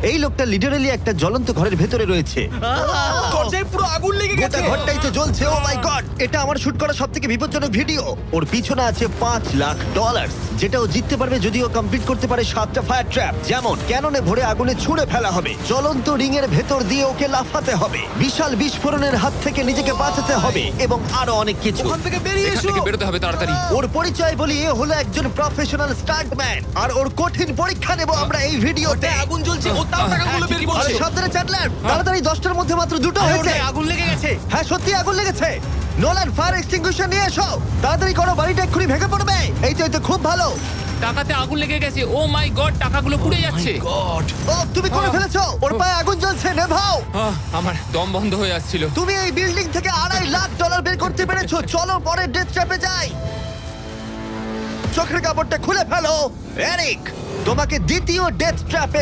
এই লোকটা লিটারালি একটা জ্বলন্ত ঘরের ভেতরে রয়েছে। দরজায় পুরো আগুন লেগে গোটা গেছে। ঘরটাই তো জ্বলছে। ও মাই গড, এটা আমার শুট করা সবথেকে বিপজ্জনক ভিডিও। ওর পিছনে আছে $5,00,000, যেটা ও জিততে পারবে যদি ও কমপ্লিট করতে পারে 7টা ফায়ার ট্র্যাপ। যেমন ক্যাননে ভরে আগুনে ছুঁড়ে ফেলা হবে, জ্বলন্ত রিং এর ভেতর দিয়ে ওকে লাফাতে হবে, বিশাল বিস্ফোরণের হাত থেকে নিজেকে বাঁচাতে হবে এবং আরো অনেক কিছু। ওখান থেকে বেরিয়ে এখান এসো। থেকে বেরোতে হবে তাড়াতাড়ি। ওর পরিচয় বলি, এ হলো একজন প্রফেশনাল স্টান্টম্যান, আর ওর কঠিন পরীক্ষা নেব আমরা এই ভিডিওতে। ওটায় আগুন জ্বলছে, ও তাও টাকাগুলো বের আরে করছে। সাবধানে চ্যান্ডলার, তাড়াতাড়ি 10টার মধ্যে মাত্র 2টো হয়েছে। ওটায় আগুন লেগে গেছে। হ্যাঁ সত্যি আগুন লেগেছে। নোলান ফায়ার এক্সটিংগুইশার নিয়ে এসো, তাড়াতাড়ি করো, বাড়িটা এক্ষুনি ভেঙে পড়বে। এই তো খুব ভালো। টাকাতে আগুন লেগে গেছে। ও মাই গড, টাকাগুলো পুড়ে যাচ্ছে। গড। ও তুমি করে ফেলেছো, ওর পায়ে আগুন জ্বলছে, নেভাও। আমার দম বন্ধ হয়ে আসছিল। তুমি এই বিল্ডিং থেকে $2.5 লাখ বের করতে পেরেছো। চলো পরের ডেথ ট্র্যাপে যাই। চোখের কাপড়টা খুলে ফেলো। এরিক, তোমাকে দ্বিতীয় ডেথ ট্র্যাপে